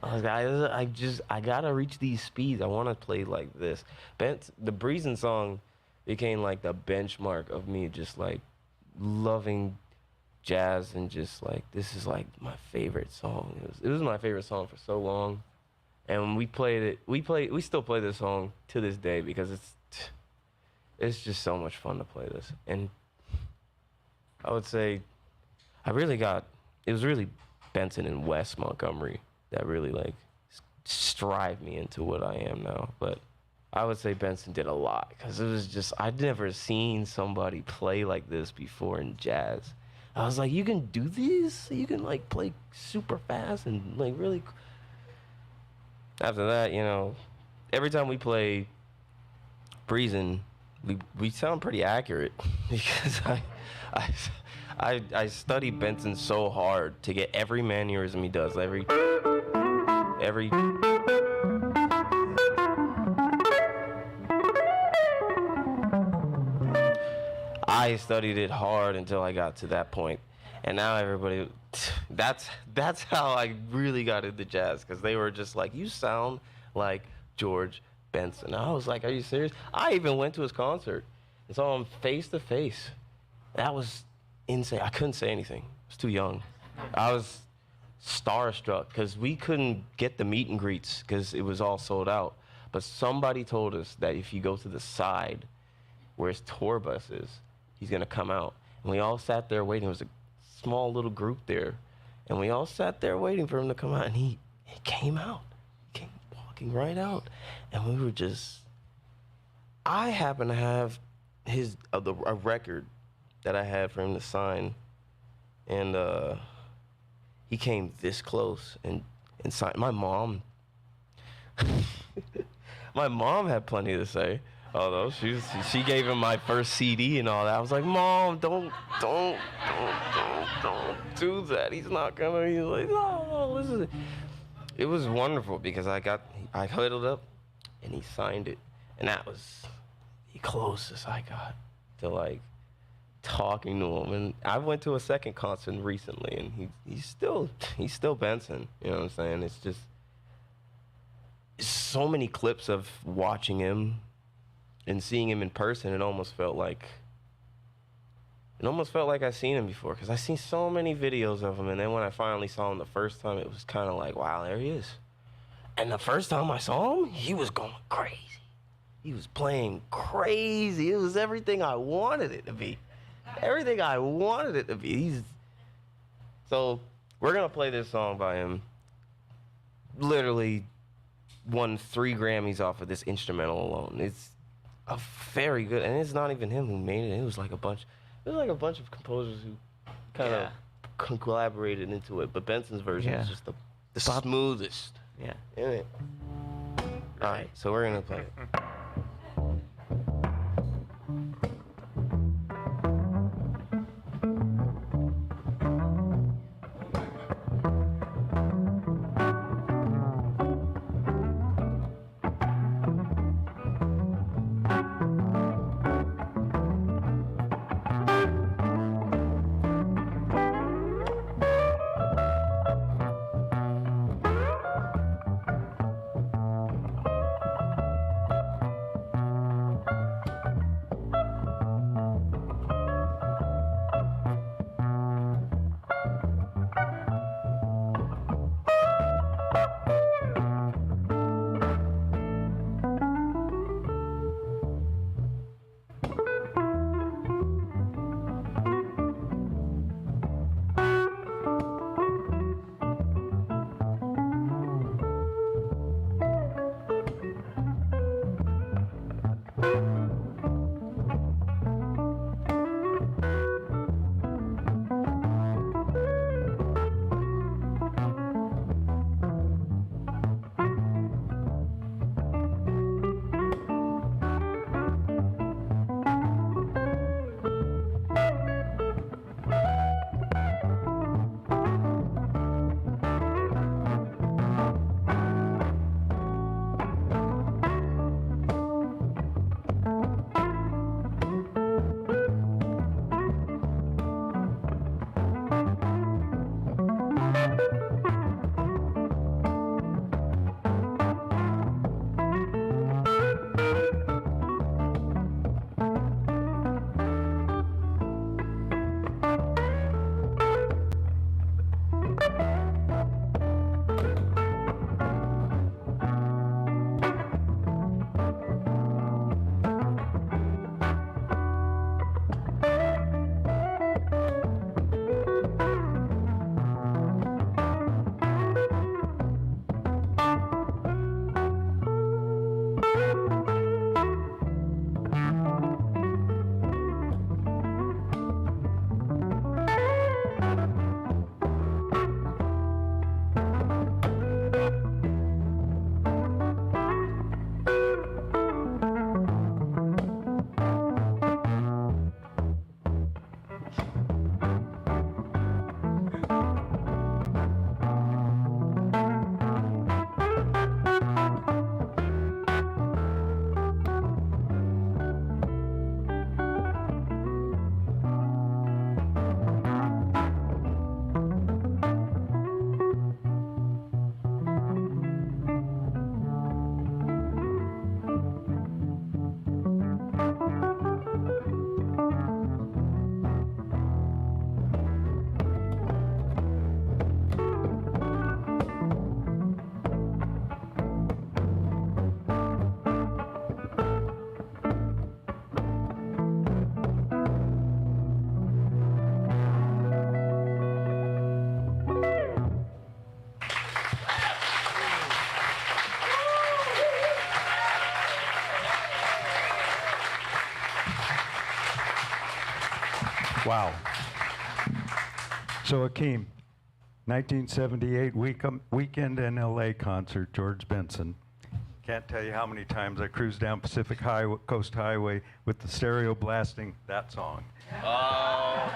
S3: I was like, I gotta reach these speeds. I wanna play like this. The Breezin' song became the benchmark of me just loving jazz and just this is my favorite song. It was my favorite song for so long. And when we played it, we still play this song to this day because it's just so much fun to play this. And I would say it was really Benson and Wes Montgomery that really strive me into what I am now. But I would say Benson did a lot because it was just, I'd never seen somebody play like this before in jazz. I was like, you can do this? You can like play super fast and like really. After that, you know, every time we play Breezin', we sound pretty accurate because I studied Benson so hard to get every mannerism he does, every. I studied it hard until I got to that point, and now everybody. That's how I really got into jazz, because they were just like, you sound like George Benson. I was like, are you serious? I even went to his concert and saw him face to face. That was insane. I couldn't say anything. I was too young. I was starstruck because we couldn't get the meet and greets because it was all sold out. But somebody told us that if you go to the side where his tour bus is, he's going to come out. And we all sat there waiting. It was a small little group there. And we all sat there waiting for him to come out. And he came out. He came walking right out. And we were just... I happen to have a record that I had for him to sign. And he came this close and signed. My mom... My mom had plenty to say. Although she gave him my first CD and all that. I was like, Mom, don't do that. He's not gonna. He's like, no, listen. It was wonderful because I huddled up and he signed it, and that was the closest I got to like talking to him. And I went to a second concert recently, and he's still Benson. You know what I'm saying? It's just so many clips of watching him. And seeing him in person, it almost felt like I seen him before, because I seen so many videos of him, and then when I finally saw him the first time, it was kind of like, wow, there he is. And the first time I saw him, he was going crazy. He was playing crazy. It was everything I wanted it to be. Everything I wanted it to be. So we're gonna play this song by him. Literally won 3 Grammys off of this instrumental alone. It's a very good, and it's not even him who made it. It was like a bunch of composers who kind of collaborated into it. But Benson's version is just the smoothest.
S2: Yeah.
S3: In it. All right, so we're gonna play it.
S6: Wow. So Akeem, 1978 Weekend in LA concert, George Benson. Can't tell you how many times I cruised down Pacific Coast Highway with the stereo blasting that song.
S3: Oh,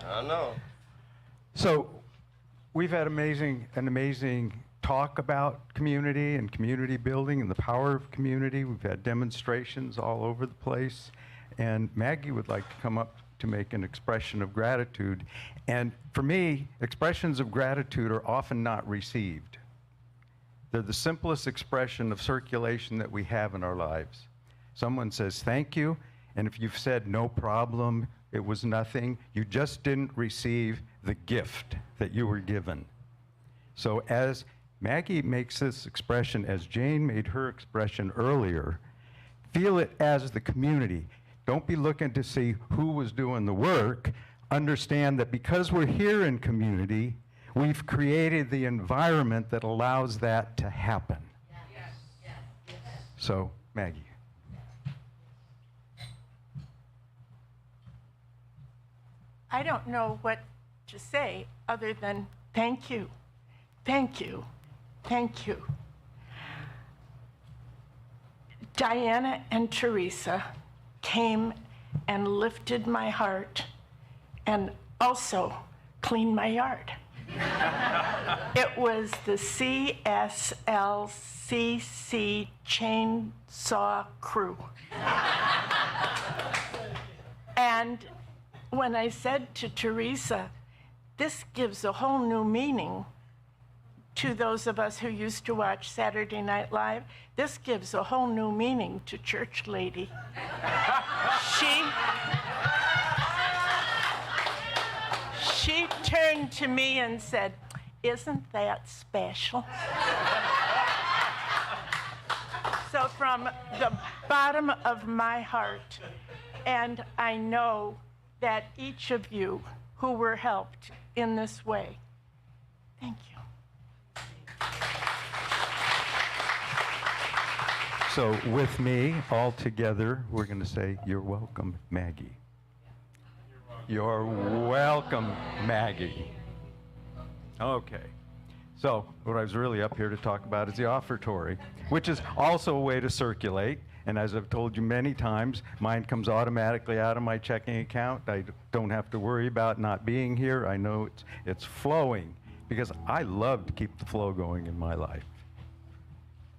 S3: I know.
S6: So we've had an amazing talk about community and community building and the power of community. We've had demonstrations all over the place. And Maggie would like to come up to make an expression of gratitude. And for me, expressions of gratitude are often not received. They're the simplest expression of circulation that we have in our lives. Someone says thank you, and if you've said no problem, it was nothing, you just didn't receive the gift that you were given. So as Maggie makes this expression, as Jane made her expression earlier, feel it as the community. Don't be looking to see who was doing the work. Understand that because we're here in community, we've created the environment that allows that to happen. Yes. So, Maggie.
S7: I don't know what to say other than thank you, thank you, thank you. Diana and Theresa came and lifted my heart and also cleaned my yard. It was the CSLCC chainsaw crew. And when I said to Theresa, this gives a whole new meaning to those of us who used to watch Saturday Night Live, this gives a whole new meaning to Church Lady. She turned to me and said, "Isn't that special?" So from the bottom of my heart, and I know that each of you who were helped in this way, thank you.
S6: So with me, all together, we're going to say, you're welcome, Maggie. You're welcome, Maggie. Okay. So what I was really up here to talk about is the offertory, which is also a way to circulate. And as I've told you many times, mine comes automatically out of my checking account. I don't have to worry about not being here. I know it's flowing because I love to keep the flow going in my life.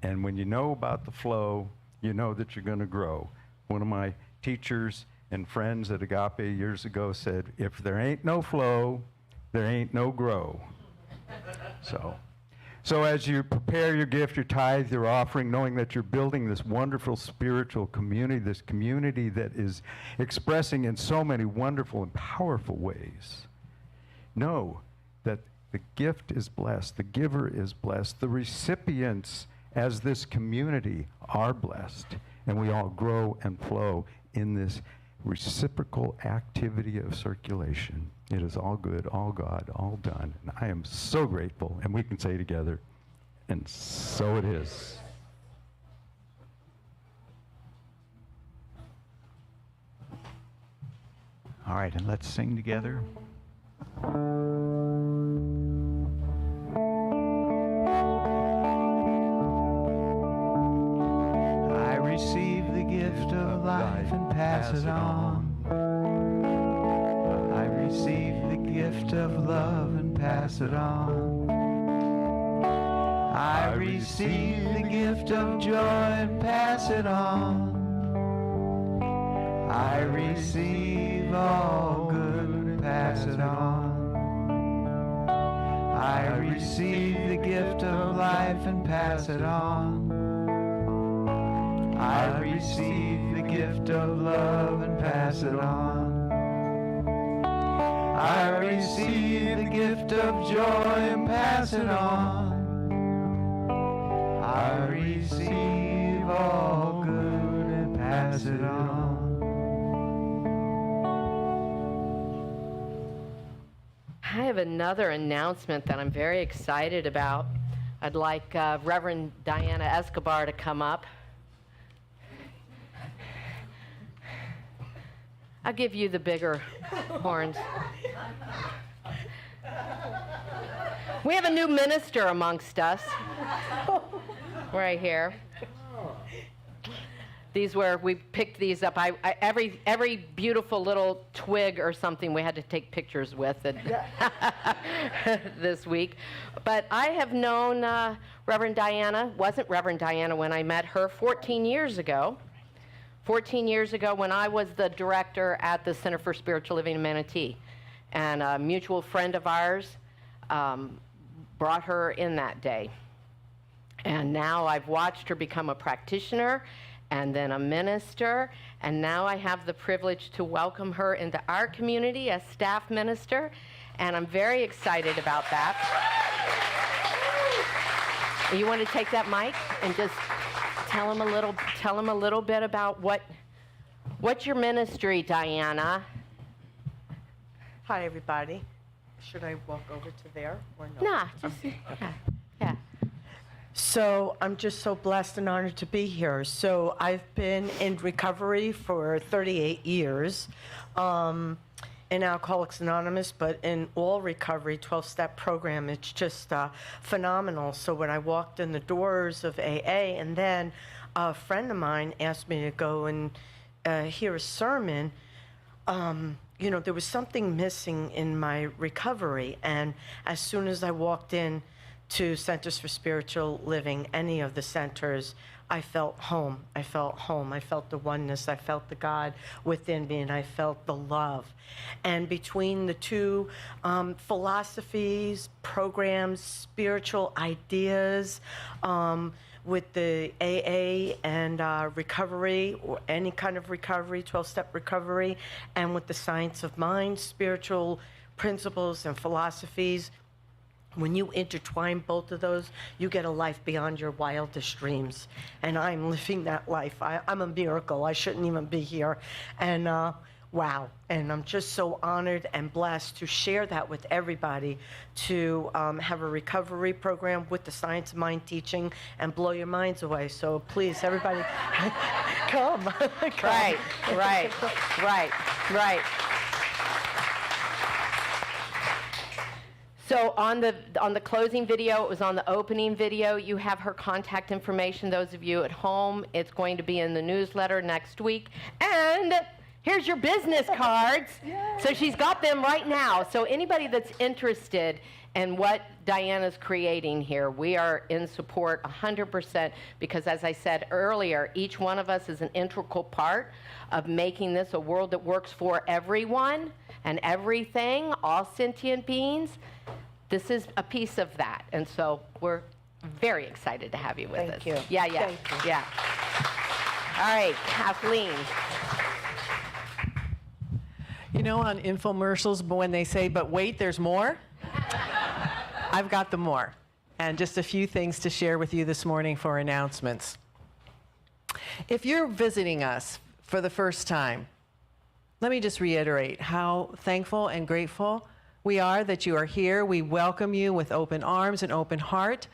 S6: And when you know about the flow, you know that you're going to grow. One of my teachers and friends at Agape years ago said, if there ain't no flow, there ain't no grow. So as you prepare your gift, your tithe, your offering, knowing that you're building this wonderful spiritual community, this community that is expressing in so many wonderful and powerful ways, know that the gift is blessed, the giver is blessed, the recipients as this community are blessed, and we all grow and flow in this reciprocal activity of circulation. It is all good, all God, all done. And I am so grateful, and we can say together, and so it is.
S8: All right, and let's sing together. I receive the gift of life and pass it on. I receive the gift of love and pass it on. I receive the gift of joy and pass it on. I receive all good and pass it on. I receive the gift of life and pass it on. I receive the gift of love and pass it on. I receive the gift of joy and pass it on. I receive all good and pass it on.
S5: I have another announcement that I'm very excited about. I'd like Reverend Diana Escobar to come up. I'll give you the bigger horns. We have a new minister amongst us. Right here. We picked these up. Every beautiful little twig or something we had to take pictures with this week. But I have known Reverend Diana, wasn't Reverend Diana when I met her 14 years ago. 14 years ago when I was the director at the Center for Spiritual Living in Manatee. And a mutual friend of ours brought her in that day. And now I've watched her become a practitioner and then a minister, and now I have the privilege to welcome her into our community as staff minister, and I'm very excited about that. You want to take that mic and just tell them a little bit about what's your ministry, Diana?
S9: Hi, everybody. Should I walk over to there or no?
S5: Nah, just, yeah.
S9: So I'm just so blessed and honored to be here. So I've been in recovery for 38 years, in Alcoholics Anonymous, but in all recovery, 12-step program, it's just phenomenal. So when I walked in the doors of AA, and then a friend of mine asked me to go and hear a sermon, there was something missing in my recovery. And as soon as I walked in to Centers for Spiritual Living, any of the centers, I felt home. I felt home. I felt the oneness. I felt the God within me, and I felt the love. And between the two philosophies, programs, spiritual ideas, with the AA and recovery, or any kind of recovery, 12-step recovery, and with the science of mind, spiritual principles and philosophies, when you intertwine both of those, you get a life beyond your wildest dreams. And I'm living that life. I'm a miracle. I shouldn't even be here. And wow. And I'm just so honored and blessed to share that with everybody, to have a recovery program with the science of mind teaching and blow your minds away. So please, everybody, come.
S5: Right. So on the closing video, it was on the opening video, you have her contact information. Those of you at home, it's going to be in the newsletter next week. And here's your business cards. So she's got them right now. So anybody that's interested in what Diana's creating here, we are in support 100%, because as I said earlier, each one of us is an integral part of making this a world that works for everyone and everything, all sentient beings. This is a piece of that. And so we're very excited to have you with us.
S9: Thank you.
S5: Yeah.
S9: Thank you.
S5: Yeah. All right, Kathleen.
S1: You know, on infomercials, but when they say, but wait, there's more, I've got the more. And just a few things to share with you this morning for announcements. If you're visiting us for the first time, let me just reiterate how thankful and grateful we are that you are here. We welcome you with open arms and open heart.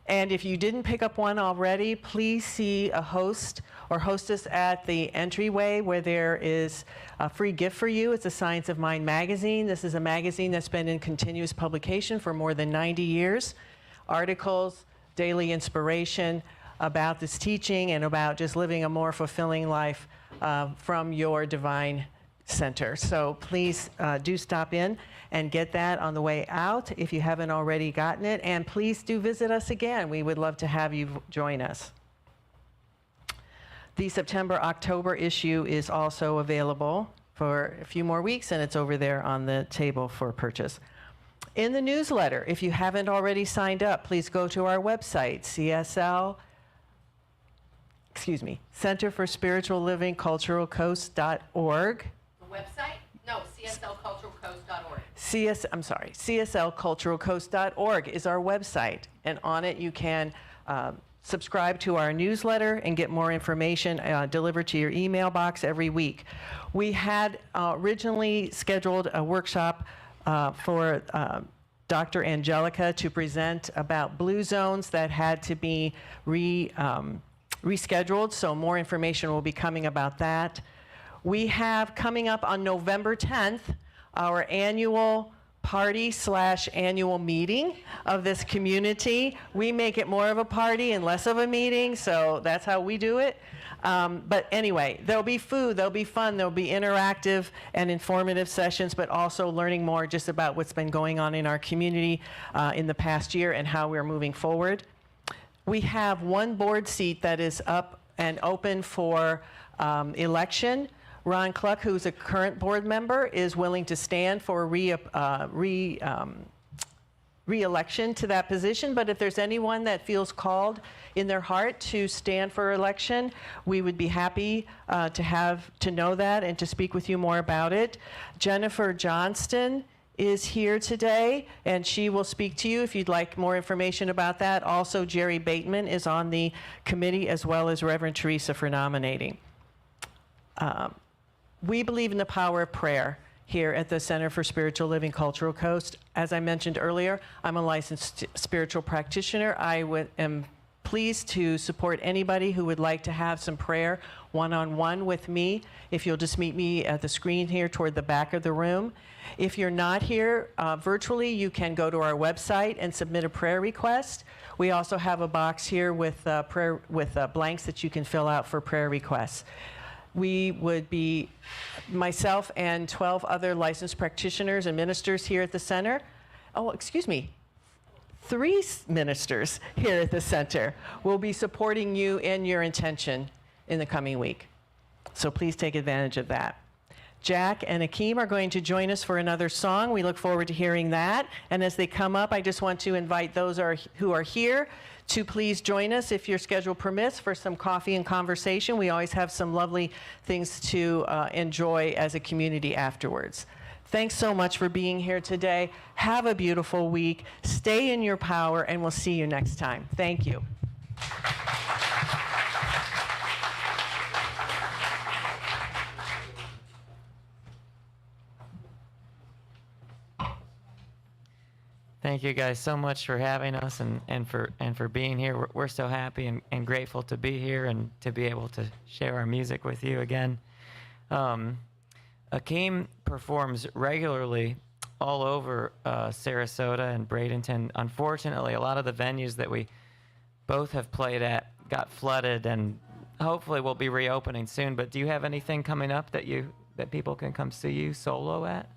S1: And if you didn't pick up one already, please see a host or hostess at the entryway where there is a free gift for you. It's a Science of Mind magazine. This is a magazine that's been in continuous publication for more than 90 years. Articles, daily inspiration about this teaching and about just living a more fulfilling life from your divine center. So please do stop in and get that on the way out if you haven't already gotten it. And please do visit us again. We would love to have you join us. The September-October issue is also available for a few more weeks, and it's over there on the table for purchase. In the newsletter, if you haven't already signed up, please go to our website, Center for Spiritual Living, culturalcoast.org.
S5: The website? No, CSLCulturalCoast.org.
S1: CSLCulturalcoast.org is our website, and on it you can subscribe to our newsletter and get more information delivered to your email box every week. We had originally scheduled a workshop for Dr. Angelica to present about blue zones that had to be rescheduled, so more information will be coming about that. We have coming up on November 10th our annual party/annual meeting of this community. We make it more of a party and less of a meeting, so that's how we do it. But anyway, there'll be food, there'll be fun, there'll be interactive and informative sessions, but also learning more just about what's been going on in our community in the past year and how we're moving forward. We have one board seat that is up and open for election. Ron Cluck, who's a current board member, is willing to stand for re-election to that position. But if there's anyone that feels called in their heart to stand for election, we would be happy to know that and to speak with you more about it. Jennifer Johnston is here today, and she will speak to you if you'd like more information about that. Also, Jerry Bateman is on the committee, as well as Reverend Theresa for nominating. We believe in the power of prayer here at the Center for Spiritual Living Cultural Coast. As I mentioned earlier, I'm a licensed spiritual practitioner. I am pleased to support anybody who would like to have some prayer one-on-one with me. If you'll just meet me at the screen here toward the back of the room. If you're not here virtually, you can go to our website and submit a prayer request. We also have a box here with blanks that you can fill out for prayer requests. We would be, myself and 12 other licensed practitioners and ministers here at the center. Oh, excuse me, 3 ministers here at the center will be supporting you in your intention in the coming week. So please take advantage of that. Jack and Akeem are going to join us for another song. We look forward to hearing that. And as they come up, I just want to invite those who are here to please join us, if your schedule permits, for some coffee and conversation. We always have some lovely things to enjoy as a community afterwards. Thanks so much for being here today. Have a beautiful week. Stay in your power, and we'll see you next time. Thank you.
S2: Thank you guys so much for having us and for being here. We're so happy and grateful to be here and to be able to share our music with you again. Akeem performs regularly all over Sarasota and Bradenton. Unfortunately, a lot of the venues that we both have played at got flooded, and hopefully we'll be reopening soon. But do you have anything coming up that people can come see you solo at?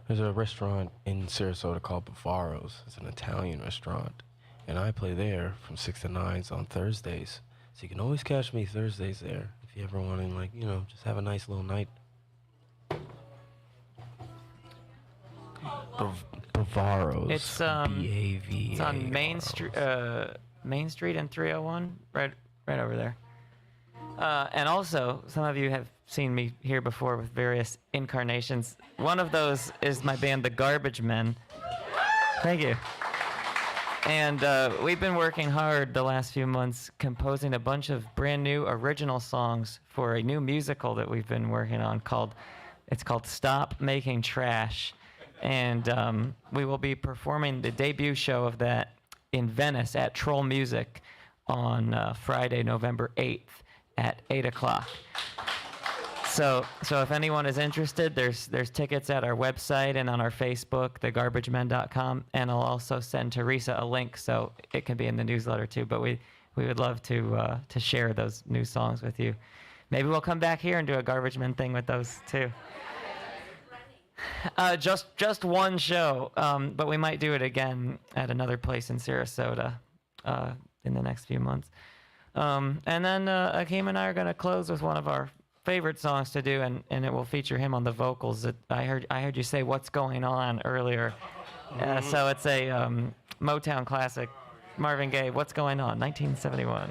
S3: There's a restaurant in Sarasota called Bavaro's. It's an Italian restaurant, and I play there from 6 to 9 on Thursdays. So you can always catch me Thursdays there if you ever want to, just have a nice little night. Bavaro's.
S2: It's
S3: B-A-V-A-R-O-S.
S2: It's on Main Street and 301, right over there. And also, some of you have seen me here before with various incarnations. One of those is my band, The Garbage Men. Thank you. And we've been working hard the last few months composing a bunch of brand new original songs for a new musical that we've been working on it's called Stop Making Trash. And we will be performing the debut show of that in Venice at Troll Music on Friday, November 8th at 8 o'clock. So if anyone is interested, there's tickets at our website and on our Facebook, thegarbagement.com, and I'll also send Theresa a link so it can be in the newsletter too. But we would love to share those new songs with you. Maybe we'll come back here and do a Garbage Men thing with those too. Just one show, but we might do it again at another place in Sarasota in the next few months. And then Akeem and I are going to close with one of our favorite songs to do, and it will feature him on the vocals. I heard you say "What's Going On" earlier, so it's a Motown classic, Marvin Gaye, "What's Going On," 1971.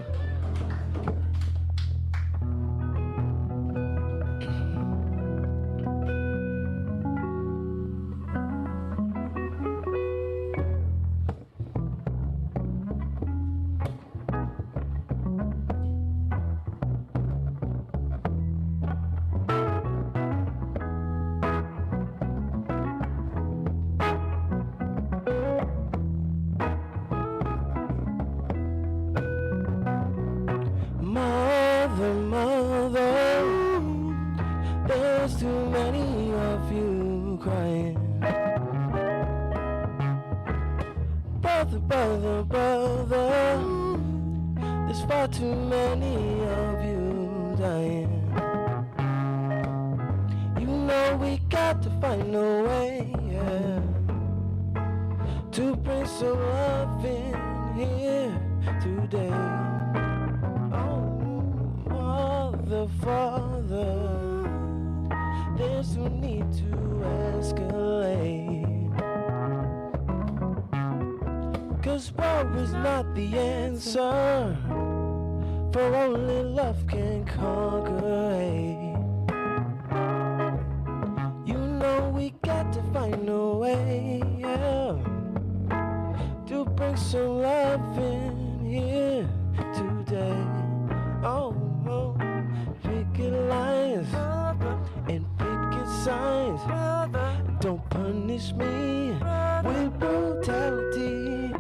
S3: There's far too many of you dying. You know we got to find a way, yeah, to bring some love in here today. Oh, Father, there's no need to escalate. 'Cause war is not the answer, for only love can conquer hate. You know we got to find a way, yeah, to bring some love in here today. Oh, picket lines and picket signs. Don't punish me with brutality.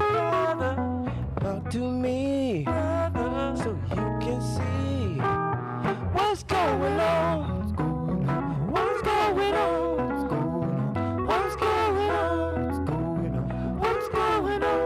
S3: Talk to me so you can see what's going on. What's going on? What's going on? What's going on?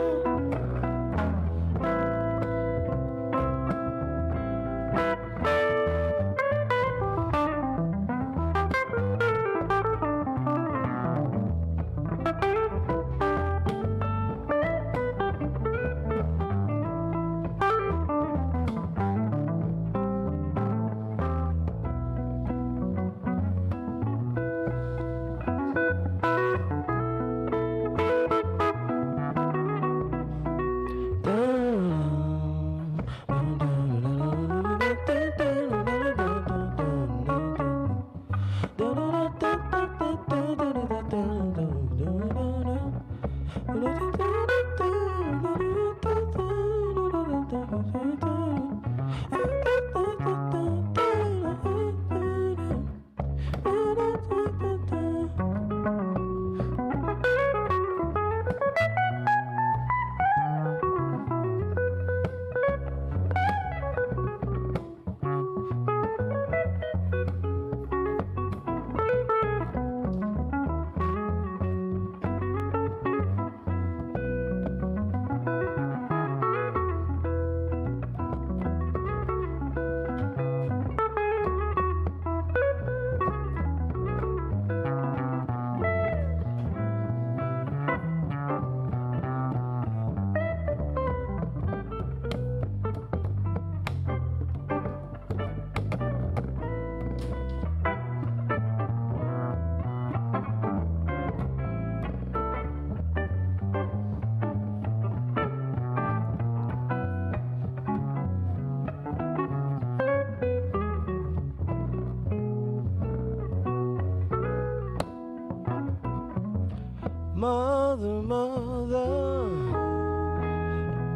S3: Mother, mother,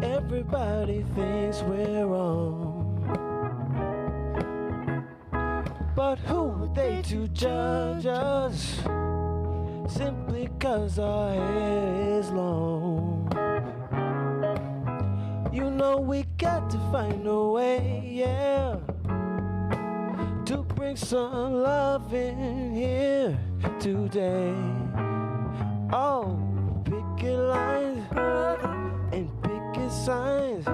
S3: everybody thinks we're wrong, but who are they to judge us simply 'cause our hair is long? You know we got to find a way, yeah, to bring some love in here today. Oh, picket lines and picket signs.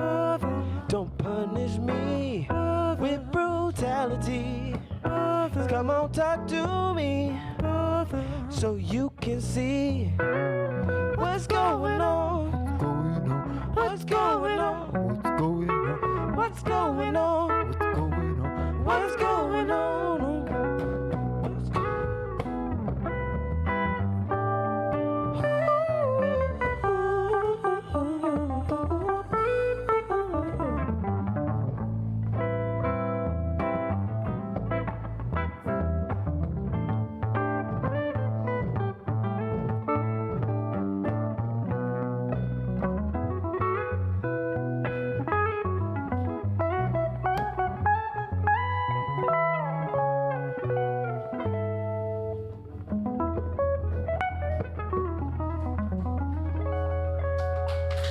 S3: Don't punish me with brutality. Come on, talk to me so you can see what's going on. What's going on? What's going on? What's going on?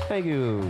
S3: Thank you.